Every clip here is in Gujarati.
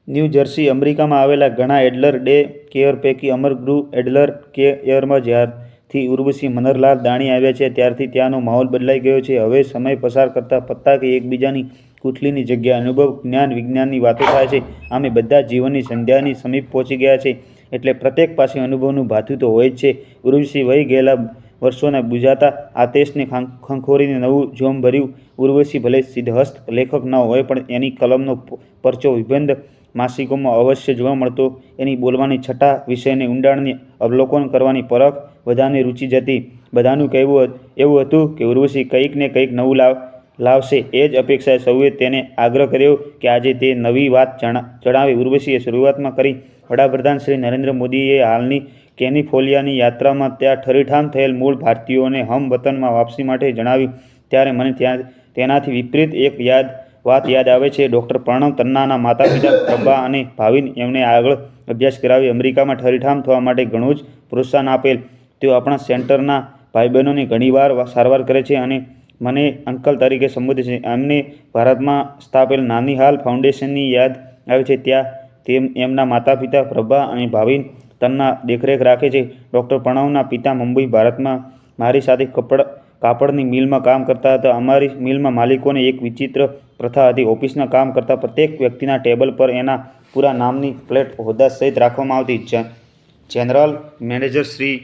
ન્યૂ જર્સી અમેરિકામાં આવેલા ઘણા એડલર ડે કેર પૈકી અમર ગૃહ એડલર કેયરમાં જ્યારથી ઉર્વશી મનહરલાલ દાણી આવ્યા છે ત્યારથી ત્યાંનો માહોલ બદલાઈ ગયો છે. હવે સમય પસાર કરતાં પત્તા કે એકબીજાની કુથલીની જગ્યા અનુભવ જ્ઞાન વિજ્ઞાનની વાતો થાય છે. આમે બધા જીવનની સંધ્યાની સમીપ પહોંચી ગયા છે એટલે પ્રત્યેક પાસે અનુભવનું ભાથું તો હોય જ છે. ઉર્વશી વહી ગયેલા વર્ષોના બુઝાતા આતશને ખંખોરીને નવું જોમ ભર્યું. ઉર્વશી ભલે સિદ્ધહસ્ત લેખક ન હોય પણ એની કલમનો પરચો વિભિન્ન માસિકોમાં અવશ્ય જોવા મળતો. એની બોલવાની છટા, વિષયને ઊંડાણથી અવલોકન કરવાની પરખ બધાને રૂચી જતી. બધાનું કહેવું એવું હતું કે ઉર્વશી કંઈક ને કંઈક નવું લાવશે. એ જ અપેક્ષાએ સૌએ તેને આગ્રહ કર્યો કે આજે તે નવી વાત જણાવે. ઉર્વશીએ શરૂઆતમાં કરી. વડાપ્રધાન શ્રી નરેન્દ્ર મોદીએ હાલની કેલિફોર્નિયાની યાત્રામાં ત્યાં ઠરીઠામ થયેલ મૂળ ભારતીયોને હમ વતનમાં વાપસી માટે જણાવ્યું ત્યારે મને તેનાથી વિપરીત એક વાત યાદ આવે છે. ડૉક્ટર પ્રણવ તન્નાના માતાપિતા પ્રભા અને ભાવિન એમને આગળ અભ્યાસ કરાવી અમેરિકામાં ઠરીઠામ થવા માટે ઘણું જ પ્રોત્સાહન આપેલ. તેઓ આપણા સેન્ટરના ભાઈબહેનોની ઘણીવાર સારવાર કરે છે અને મને અંકલ તરીકે સંબોધે છે. એમને ભારતમાં સ્થાપેલ નાનીહાલ ફાઉન્ડેશનની યાદ આવે છે. ત્યાં એમના માતાપિતા પ્રભા અને ભાવિન તન્ના દેખરેખ રાખે છે. ડૉક્ટર પ્રણવના પિતા મુંબઈ, ભારતમાં મારી સાથે કાપડની મિલમાં કામ કરતા હતા. અમારી મિલમાં માલિકોને એક વિચિત્ર પ્રથા હતી. ઓફિસમાં કામ કરતા પ્રત્યેક વ્યક્તિના ટેબલ પર એના પૂરા નામની પ્લેટ હોદ્દા સહિત રાખવામાં આવતી. જનરલ મેનેજર શ્રી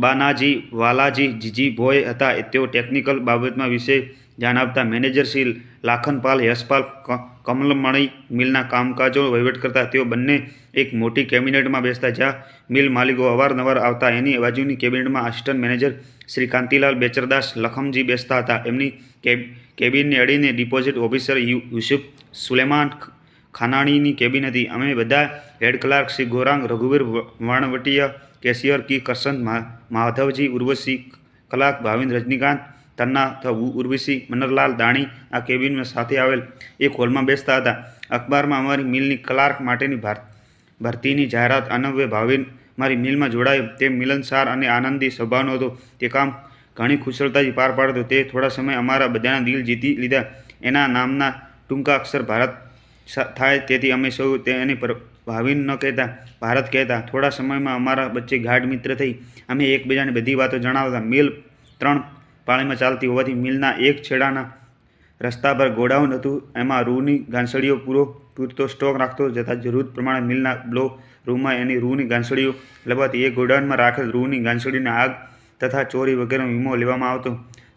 બાનાજી વાલાજી જીજીભોય હતા. તેઓ ટેકનિકલ બાબતમાં વિશેષ ધ્યાન આપતા. મેનેજર શ્રી લાખનપાલ યશપાલ કમલમણી મિલના કામકાજનો વહીવટ કરતા. તેઓ બંને એક મોટી કેબિનેટમાં બેસતા જ્યાં મિલ માલિકો અવારનવાર આવતા. એની બાજુની કેબિનેટમાં આસિસ્ટન્ટ મેનેજર શ્રી કાંતિલાલ બેચરદાસ લખમજી બેસતા હતા. એમની કેબિનને અડીને ડિપોઝિટ ઓફિસર યુસુફ સુલેમાન ખાનાણીની કેબિન હતી. અમે બધા હેડ ક્લાર્ક શ્રી ગૌરાંગ રઘુવીર વણવટિયા, કેશિયર કી કરસન માધવજી, ઉર્વશી કલાક ભાવિન રજનીકાંત તન્ના તથા ઉર્વશી મનહરલાલ દાણી આ કેબિનમાં સાથે આવેલ એક હોલમાં બેસતા હતા. અખબારમાં અમારી મિલની ક્લાર્ક માટેની ભરતીની જાહેરાત અન્વયે ભાવિન મારી મિલમાં જોડાયો. તે મિલનસાર અને આનંદી સ્વભાવનો હતો. તે કામ ઘણી કુશળતાથી પાર પાડતો. તે થોડા સમય અમારા બધાના દિલ જીતી લીધા. એના નામના ટૂંકા અક્ષર ભારત થાય તેથી અમે સૌ એને ભાવિન ન કહેતા, ભારત કહેતા. થોડા સમયમાં અમારા વચ્ચે ગાઢ મિત્ર થઈ. અમે એકબીજાને બધી વાતો જણાવતા. મિલ 3 પાળીમાં ચાલતી હોવાથી મિલના એક છેડાના રસ્તા પર ગોડાઉન હતું. એમાં રૂની ગાંસડીઓ પૂરતો સ્ટોક રાખતો જતા જરૂર પ્રમાણે મિલના બ્લો રૂમમાં એની રૂની ગાંસડીઓ લવાતી. એ ગોડાઉનમાં રાખેલ રૂની ગાંસડીઓને આગ તથા ચોરી વગેરેનો વીમો લેવામાં આવતો.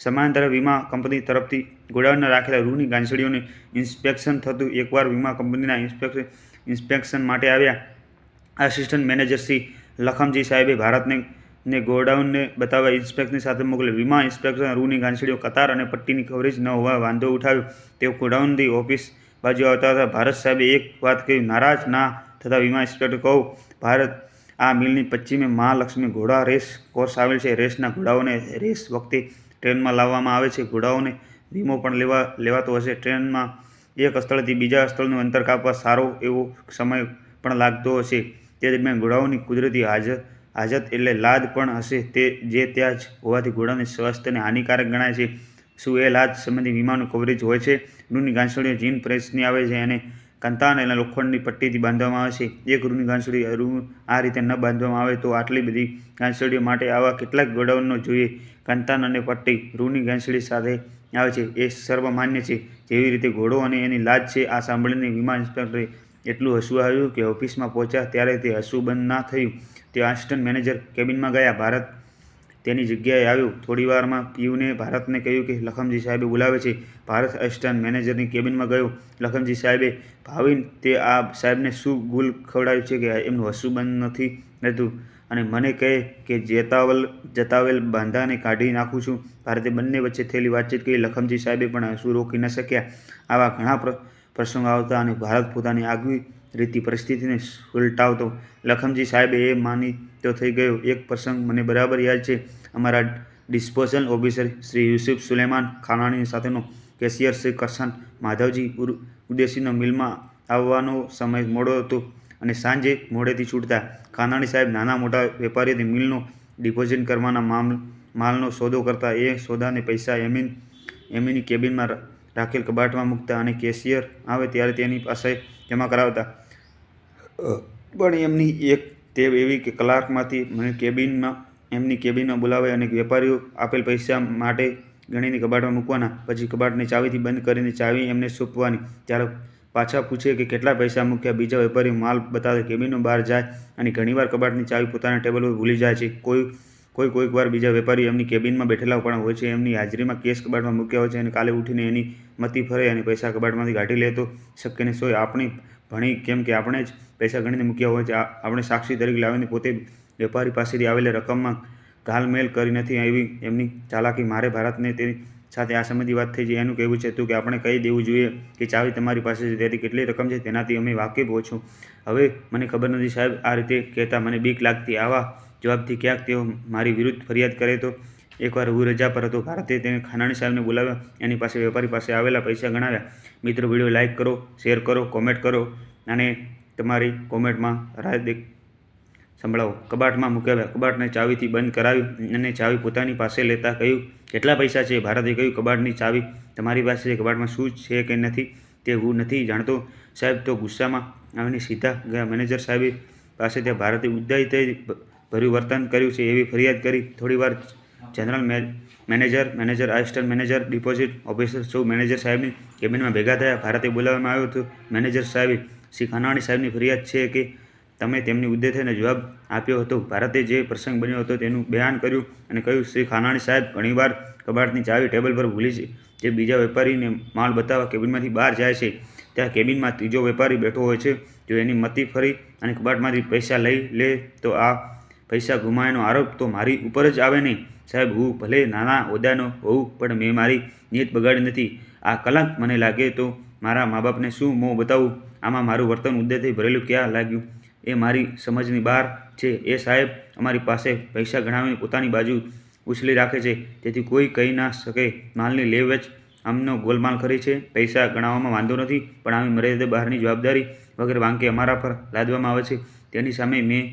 સમયાંતરે વીમા કંપની તરફથી ગોડાઉનમાં રાખેલા રૂની ગાંસડીઓનું ઇન્સ્પેક્શન થતું. એકવાર વીમા કંપનીના ઇન્સ્પેક્શન માટે આવ્યા આસિસ્ટન્ટ મેનેજર શ્રી લખમજી સાહેબે ભારતને ગોડાઉનને બતાવવા ઇન્સ્પેક્ટરની સાથે મોકલ્યો. વીમા ઇન્સ્પેક્ટર રૂની ગાંસડીઓ કતાર અને પટ્ટીની કવરેજ ન હોવા વાંધો ઉઠાવ્યો. તેઓ ગોડાઉનથી ઓફિસ બાજુ આવતા હતા. ભારત સાહેબે એક વાત કહી. નારાજ ના થતા વીમા ઇન્સ્પેક્ટર કહું, ભારત, આ મિલની પશ્ચિમે મહાલક્ષ્મી ઘોડા રેસ કોર્સ આવેલ છે. રેસના ઘોડાઓને રેસ વખતે ટ્રેનમાં લાવવામાં આવે છે. ઘોડાઓને વીમો પણ લેવાતો હશે. ટ્રેનમાં એક સ્થળથી બીજા સ્થળનું અંતર કાપવા સારો એવો સમય પણ લાગતો હશે. તે દરમિયાન ઘોડાઓની કુદરતી હાજત એટલે લાદ પણ હશે જે ત્યાં જ હોવાથી ઘોડાઓને સ્વાસ્થ્યને હાનિકારક ગણાય છે. શું એ લાદ સંબંધી વીમાનું કવરેજ હોય છે? રૂની ગાંસડીઓ જીન પ્રેસની આવે છે અને કંતાન અને લોખંડની પટ્ટીથી બાંધવામાં આવે છે. એક રૂની ગાંસડી આ રીતે ન બાંધવામાં આવે તો આટલી બધી ગાંસડીઓ માટે આવા કેટલાક ગોડાઉનો જોઈએ. કંતાન અને પટ્ટી રૂની ગાંસડી સાથે આવે છે એ સર્વમાન્ય છે. જેવી રીતે ઘોડો અને એની લાદ છે. આ સાંભળીને વીમા ઇન્સ્પેક્ટરે એટલું હસવું આવ્યું કે ઓફિસમાં પહોંચ્યા ત્યારે તે હસવું બંધ ના થયું. તેઓ આસિસ્ટન્ટ મેનેજર કેબિનમાં ગયા. ભારત તેની જગ્યાએ આવ્યો. થોડીવારમાં પીયુને ભારતને કહ્યું કે લખમજી સાહેબે બોલાવે છે. ભારત આસિસ્ટન્ટ મેનેજરની કેબિનમાં ગયો. લખમજી સાહેબે, ભાવિન, તે આ સાહેબને શું ગુલ ખવડાવ્યું છે કે એમનું હસવું બંધ નથી રહેતું અને મને કહે કે જતાવેલ બાંધાને કાઢી નાખું છું. ભારતે બંને વચ્ચે થયેલી વાતચીત કહી. લખમજી સાહેબે પણ હસવું રોકી ન શક્યા. આવા ઘણા પ્રસંગો આવતા અને ભારત પોતાની આગવી રીતથી પરિસ્થિતિને સુલટાવતો. લખમજી સાહેબે એ માનીતો થઈ ગયો. એક પ્રસંગ મને બરાબર યાદ છે. અમારા ડિસ્પોઝલ ઓફિસર શ્રી યુસુફ સુલેમાન ખાનાણી સાથેનો કેશિયર શ્રી કરસન માધવજી ઉદેશીનો મિલમાં આવવાનો સમય મોડો હતો અને સાંજે મોડેથી છૂટતા. ખાનાણી સાહેબ નાના મોટા વેપારીઓથી મિલનો ડિપોઝિટ કરવાના માલનો સોદો કરતા. એ સોદાને પૈસા એમની કેબિનમાં રાખેલ કબાટમાં મૂકતા અને કેશિયર આવે ત્યારે તેની પાસે જમા કરાવતા. પણ એમની એક ટેવ એવી કે ક્લાર્કમાંથી મને એમની કેબિનમાં બોલાવે અને વેપારીઓ આપેલ પૈસા માટે ગણીને કબાટમાં મૂકવાના, પછી કબાટને ચાવીથી બંધ કરીને ચાવી એમને સોંપવાની. ત્યારે પાછા પૂછે કે કેટલા પૈસા મૂક્યા. બીજા વેપારીઓ માલ બતાવે, કેબિનનો બહાર જાય અને ઘણીવાર કબાટની ચાવી પોતાના ટેબલ પર ભૂલી જાય છે. કોઈક વાર બીજા વેપારીઓ એમની કેબિનમાં બેઠેલા પણ હોય છે. એમની હાજરીમાં કેશ કબાટમાં મૂક્યા હોય છે અને કાલે ઉઠીને એની મતી ફરે અને પૈસા કબાટમાંથી કાઢી લે તો શક્ય નહીં. સોય આપણી ભણી કેમ કે આપણે જ પૈસા ગણીને મૂક્યા હોય છે. આપણે સાક્ષી તરીકે લાવીને પોતે વેપારી પાસેથી આવેલી રકમમાં ઘાલમેલ કરી નથી એવી એમની ચાલાકી. મારે ભારતને તેની સાથે આ સંબંધી વાત થઈ છે. એનું કહેવું છે કે આપણે કહી દેવું જોઈએ કે ચાવી તમારી પાસે છે, તેથી કેટલી રકમ છે તેનાથી અમે વાકેફ છું. હવે મને ખબર નથી સાહેબ. આ રીતે કહેતા મને બીક લાગતી. આવા જવાબથી ક્યાંક તેઓ મારી વિરુદ્ધ ફરિયાદ કરે તો. એકવાર હું રજા પર હતો. ભારતે તેને ખાનાણી સાહેબને બોલાવ્યા, એની પાસે વેપારી પાસે આવેલા પૈસા ગણાવ્યા. મિત્રો, વિડીયો લાઇક કરો, શેર કરો, કોમેન્ટ કરો અને તમારી કોમેન્ટમાં રાય સંભળાવો. કબાટમાં મૂકાવ્યા. કબાટને ચાવીથી બંધ કરાવ્યું અને ચાવી પોતાની પાસે લેતા કહ્યું, કેટલા પૈસા છે? ભારતે કહ્યું, કબાટની ચાવી તમારી પાસે છે. કબાટમાં શું છે કે નથી તે હું નથી જાણતો સાહેબ. તો ગુસ્સામાં આવીને સીધા ગયા મેનેજર સાહેબ પાસે. ત્યાં ભારતે ઉદ્ધતાઈ ભર્યું વર્તન કર્યું છે એવી ફરિયાદ કરી. થોડીવાર general manager, assistant manager, deposit officer સૌ મેનેજર સાહેબની કેબિનમાં ભેગા થયા. ભારતે બોલાવવામાં આવ્યો હતો. મેનેજર સાહેબે શ્રી ખાનાણી સાહેબની ફરિયાદ છે કે તમે તેમની ઉદ્ધતાઈનો જવાબ આપ્યો હતો. ભારતે જે પ્રસંગ બન્યો હતો તેનું બયાન કર્યું અને કહ્યું, શ્રી ખાનાણી સાહેબ ઘણીવાર કબાટની ચાવી ટેબલ પર ભૂલી છે. જે બીજા વેપારીને માલ બતાવવા કેબિનમાંથી બહાર જાય છે, ત્યાં કેબિનમાં ત્રીજો વેપારી બેઠો હોય છે. જો એની મતી ફરી અને કબાટમાંથી પૈસા લઈ લે તો આ પૈસા ગુમાવવાનો આરોપ તો મારી ઉપર જ આવે ને સાહેબ. હું ભલે નાના હોદ્દાનો હોઉં પણ મેં મારી નિયત બગાડી નથી. આ કલંક મને લાગે તો મારા મા બાપને શું મોં બતાવું? આમાં મારું વર્તન ઉદ્ધતાઈ ભરેલું ક્યાં લાગ્યું? એ મારી સમજની બહાર છે. એ સાહેબ અમારી પાસે પૈસા ગણાવીને પોતાની બાજુ ઉછલી રાખે છે, તેથી કોઈ કહી ના શકે. માલની લે વેચ આમનો ગોલમાલ કરી છે. પૈસા ગણાવવામાં વાંધો નથી, પણ આવી મર્યાદા બહારની જવાબદારી વગેરે વાંકે અમારા પર લાદવામાં આવે છે. તેની સામે મેં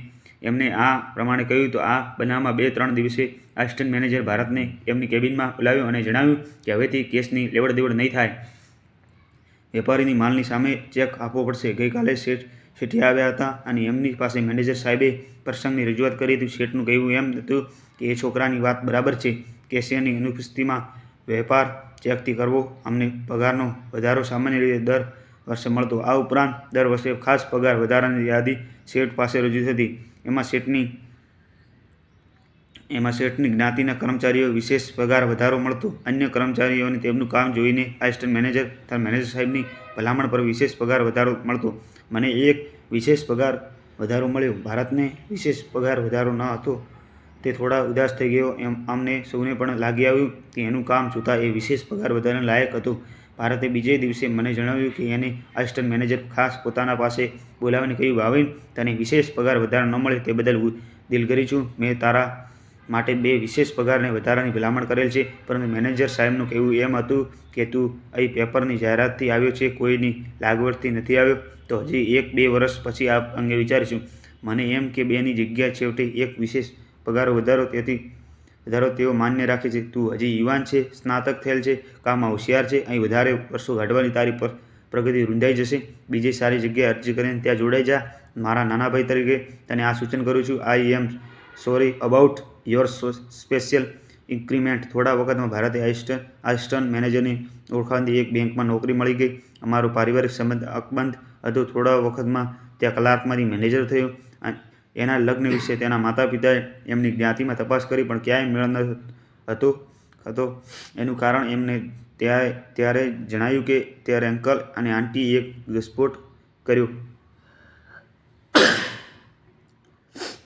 એમને આ પ્રમાણે કહ્યું તો આ બનાવમાં 2-3 દિવસે આસિસ્ટન્ટ મેનેજર ભારતને એમની કેબિનમાં બોલાવ્યો અને જણાવ્યું કે હવેથી કેસની લેવડ દેવડ નહીં થાય. વેપારીની માલની સામે ચેક આપવો પડશે. ગઈકાલે શેઠિયા આવ્યા હતા અને એમની પાસે મેનેજર સાહેબે પ્રસંગની રજૂઆત કરી હતી. શેઠનું કહેવું એમ હતું કે એ છોકરાની વાત બરાબર છે. કેશિયરની અનુપસ્થિતિમાં વેપાર ચેકથી કરવો. અમને પગારનો વધારો સામાન્ય રીતે દર વર્ષે મળતો. આ ઉપરાંત દર વર્ષે ખાસ પગાર વધારાની યાદી શેઠ પાસે રજૂ થતી. એમાં શેઠની જ્ઞાતિના કર્મચારીઓ વિશેષ પગાર વધારો મળતો. અન્ય કર્મચારીઓને તેમનું કામ જોઈને આસિસ્ટન્ટ મેનેજર તથા મેનેજર સાહેબની ભલામણ પર વિશેષ પગાર વધારો મળતો. મને એક વિશેષ પગાર વધારો મળ્યો. ભારતને વિશેષ પગાર વધારો ન હતો. તે થોડા ઉદાસ થઈ ગયો. અમને સૌને પણ લાગી આવ્યું કે એનું કામ જોતાં એ વિશેષ પગાર વધારાને લાયક હતું. ભારતે બીજે દિવસે મને જણાવ્યું કે એને આસિસ્ટન્ટ મેનેજર ખાસ પોતાના પાસે બોલાવીને કહ્યું, ભાવિન, તને વિશેષ પગાર વધારો ન મળે તે બદલ હું દિલગીર છું. મેં તારા માટે 2 વિશેષ પગારને વધારાની ભલામણ કરેલ છે, પરંતુ મેનેજર સાહેબનું કહેવું એમ હતું કે તું અહીં પેપરની જાહેરાતથી આવ્યો છે, કોઈની લાગવડથી નથી આવ્યો. તો હજી 1-2 વર્ષ પછી આ અંગે વિચારીશું. મને એમ કે 2ની જગ્યાએ છેવટે 1 વિશેષ પગાર વધારો તેઓ માન્ય રાખે છે. તું હજી યુવાન છે, સ્નાતક થયેલ છે, કામમાં હોશિયાર છે. અહીં વધારે વર્ષો કાઢવાની તારી પ્રગતિ રૂંધાઈ જશે. બીજી સારી જગ્યાએ અરજી કરીને ત્યાં જોડાઈ જા. મારા નાના ભાઈ તરીકે તને આ સૂચન કરું છું. I am sorry about your special increment. થોડા વખતમાં ભારતે આસિસ્ટન્ટ મેનેજરની ઓળખાણથી એક બેંકમાં નોકરી મળી ગઈ. અમારો પારિવારિક સંબંધ અકબંધ હતો. થોડા વખતમાં ત્યાં ક્લાર્કમાંથી મેનેજર થયો. એના લગ્ન વિશે તેના માતા પિતાએ એમની જ્ઞાતિમાં તપાસ કરી, પણ ક્યાંય મેળ ન હતો. એનું કારણ એમને ત્યારે જણાયું કે ત્યારે અંકલ અને આંટીએ એક ઘટસ્ફોટ કર્યો.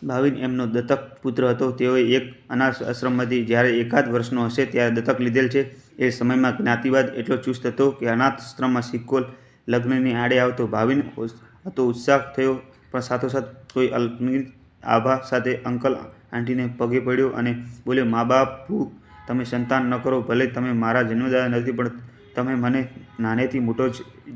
ભાવિન એમનો દત્તક પુત્ર હતો. તેઓએ એક અનાથ આશ્રમમાંથી જ્યારે 1 વર્ષનો હશે ત્યારે દત્તક લીધેલ છે. એ સમયમાં જ્ઞાતિવાદ એટલો ચુસ્ત હતો કે અનાથ આશ્રમમાં સિક્કો લગ્નની આડે આવતો. ભાવિન હતો ઉત્સાહ થયો, પણ સાથોસાથ કોઈ અલ્પનિત આભા સાથે અંકલ આંટીને પગે પડ્યો અને બોલ્યો, મા બાપુ, તમે સંતાન ન કરો. ભલે તમે મારા જન્મદાતા નથી, પણ તમે મને નાનેથી મોટો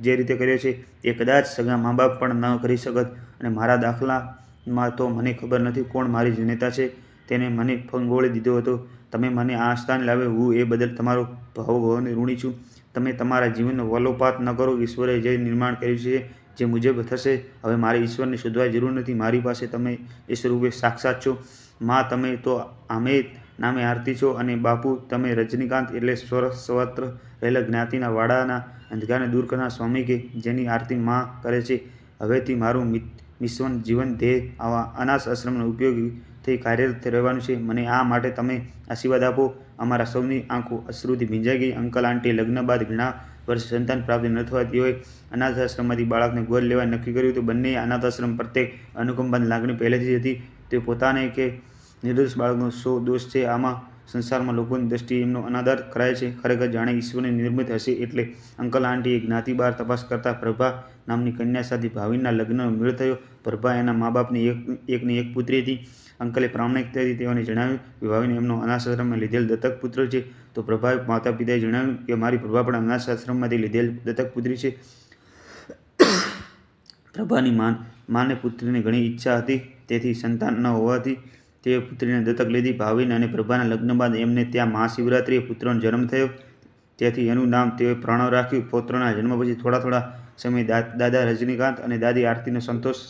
જે રીતે કર્યો છે એ કદાચ સગા મા બાપ પણ ન કરી શકત. અને મારા દાખલામાં તો મને ખબર નથી કોણ મારી જનેતા છે. તેને મને ફંગોળી દીધો હતો. તમે મને આ સ્થાને લાવ્યો. હું એ બદલ તમારો ભાવોભાવને ઋણી છું. તમે તમારા જીવનનો વલોપાત ન કરો. ઈશ્વરે જે નિર્માણ કર્યું છે જે મુજબ થશે. હવે મારે ઈશ્વરને શોધવાની જરૂર નથી. મારી પાસે તમે એ સ્વરૂપે સાક્ષાત છો. માં, તમે તો આમે નામે આરતી છો, અને બાપુ, તમે રજનીકાંત એટલે સર્વત્ર રહેલા જ્ઞાતિના વાડાના અંધકારને દૂર કરનાર સ્વામી કે જેની આરતી માં કરે છે. હવેથી મારું મિશન જીવન ધ્યેય આવા અનાથ આશ્રમનો ઉપયોગી થઈ કાર્યરત રહેવાનું છે. મને આ માટે તમે આશીર્વાદ આપો. અમારા સૌની આંખો અશ્રુથી ભીંજાઈ ગઈ. અંકલ આંટીએ લગ્ન બાદ ઘણા વર્ષ સંતાન પ્રાપ્તિ ન થવા તેઓએ અનાથ આશ્રમમાંથી બાળકને ગોદ લેવા નક્કી કર્યું હતું. બંને અનાથ આશ્રમ પ્રત્યે અનુકંપાની લાગણી પહેલેથી જ હતી. તે પોતાને કે નિર્દોષ બાળકનો શો દોષ છે? આમાં સંસારમાં લોકોની દ્રષ્ટિએ એમનો અનાદર કરાય છે. ખરેખર જાણે ઈશ્વરની નિર્મિત હશે. એટલે અંકલ આંટીએ જ્ઞાતિ બહાર તપાસ કરતા પ્રભા નામની કન્યા સાથે ભાવિનના લગ્નનો મેળ થયો. પ્રભા એના મા બાપની એકની એક પુત્રી હતી. અંકલે પ્રામાણિકતાથી તેઓને જણાવ્યું કે ભાવિન એમનો અનાથ આશ્રમમાં લીધેલ દત્તક પુત્ર છે. તો પ્રભાએ માતા પિતાએ જણાવ્યું કે મારી પ્રભા પણ અનાથ આશ્રમમાંથી લીધેલ દત્તક પુત્રી છે. પ્રભાની માને પુત્રીની ઘણી ઈચ્છા હતી. તેથી સંતાન ન હોવાથી તેઓએ પુત્રીને દત્તક લીધી. ભાવિન અને પ્રભાના લગ્ન બાદ એમને ત્યાં મહાશિવરાત્રિએ પુત્રનો જન્મ થયો. તેથી એનું નામ તેઓએ પ્રણવ રાખ્યું. પૌત્રના જન્મ પછી થોડા સમય દાદા રજનીકાંત અને દાદી આરતીનો સંતોષ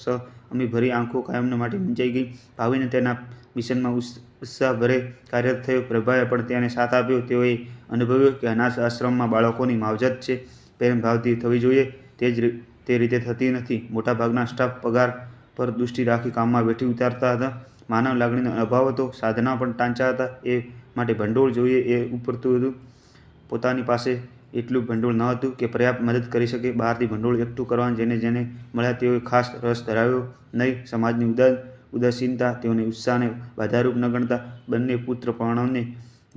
અમી ભરી આંખો કાયમને માટે મૂંઝાઈ ગઈ. ભાવિને તેના મિશનમાં ઉત્સાહભરે કાર્યરત થયો. પ્રભાએ પણ તેને સાથ આપ્યો. તેઓએ અનુભવ્યું કે અનાથ આશ્રમમાં બાળકોની માવજત છે પ્રેમ ભાવથી થવી જોઈએ. તે રીતે થતી નથી. મોટાભાગના સ્ટાફ પગાર પર દૃષ્ટિ રાખી કામમાં વેઠી ઉતારતા હતા. માનવ લાગણીનો અભાવ હતો. સાધના પણ ટાંચા હતા. એ માટે ભંડોળ જોઈએ એ ઉપરતું હતું. પોતાની પાસે એટલું ભંડોળ ન હતું કે પર્યાપ્ત મદદ કરી શકે. બહારથી ભંડોળ એકઠું કરવાનું જેને મળ્યા તેઓએ ખાસ રસ ધરાવ્યો નહીં. સમાજની ઉદાસીનતા તેઓને ઉત્સાહને બાધારૂપ ન ગણતા બંને પુત્ર પ્રણવને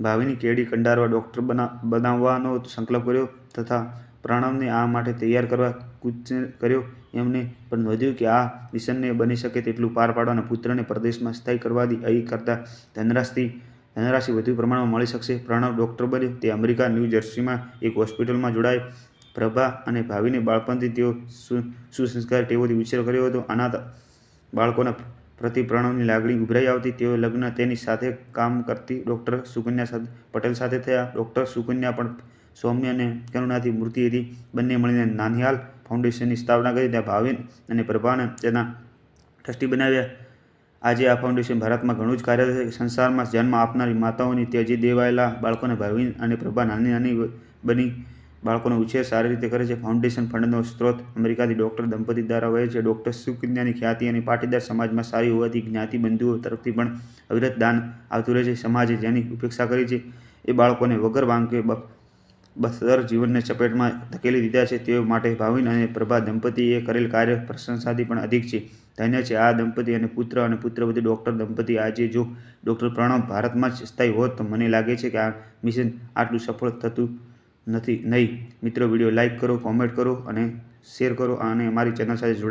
ભાવિની કેડી કંડારવા ડૉક્ટર બનાવવાનો સંકલ્પ કર્યો તથા પ્રણવને આ માટે તૈયાર કરવા કૂચ કર્યો. એમને પણ વધ્યું કે આ મિશનને બની શકે તેટલું પાર પાડવા અને પુત્રને પરદેશમાં સ્થાયી કરવાથી અહીં કરતાં ધનરાશિ વધુ પ્રમાણમાં મળી શકશે. પ્રણવ ડૉક્ટર બન્યો. તે અમેરિકા ન્યૂ જર્સીમાં એક હોસ્પિટલમાં જોડાયો. પ્રભા અને ભાવિને બાળપણથી તેઓ સુસંસ્કાર ટેવોથી ઉછેર કર્યો હતો. અનાથ બાળકોના પ્રતિ પ્રણવની લાગણી ઉભરાઈ આવતી. તેઓ લગ્ન તેની સાથે કામ કરતી ડૉક્ટર સુકન્યા પટેલ સાથે થયા. ડૉક્ટર સુકન્યા પણ સૌમ્ય અને કરુણાથી મૂર્તિ હતી. બંને મળીને નાનિહાલ ફાઉન્ડેશનની સ્થાપના કરી. ત્યાં ભાવિન અને પ્રભાને તેના ટ્રસ્ટી બનાવ્યા. આજે આ ફાઉન્ડેશન ભારતમાં ઘણું જ કાર્યરત છે. સંસારમાં જન્મ આપનારી માતાઓની ત્યજી દેવાયેલા બાળકોને ભાવિન અને પ્રભા નાની બની બાળકોનો ઉછેર સારી રીતે કરે છે. ફાઉન્ડેશન ફંડનો સ્ત્રોત અમેરિકાથી ડૉક્ટર દંપતી દ્વારા વહે છે. ડૉક્ટર સુકન્યાની ખ્યાતિ અને પાટીદાર સમાજમાં સારી હોવાથી જ્ઞાતિ બંધુઓ તરફથી પણ અવિરત દાન આવતું રહે છે. સમાજે જેની ઉપેક્ષા કરી છે એ બાળકોને વગર વાંકે બસ્તર જીવનને ચપેટમાં ધકેલી દીધા છે. તેઓ માટે ભાવિન અને પ્રભા દંપતીએ કરેલ કાર્ય પ્રશંસાથી પણ અધિક છે. ધન્ય છે આ દંપતી અને પુત્રવધુ ડૉક્ટર દંપતી. આજે જો ડૉક્ટર પ્રણવ ભારતમાં જ સ્થાયી હોત તો મને લાગે છે કે આ મિશન આટલું સફળ થતું નહીં. મિત્રો, વિડીયો લાઇક કરો, કોમેન્ટ કરો અને શેર કરો અને અમારી ચેનલ સાથે જોડાઓ.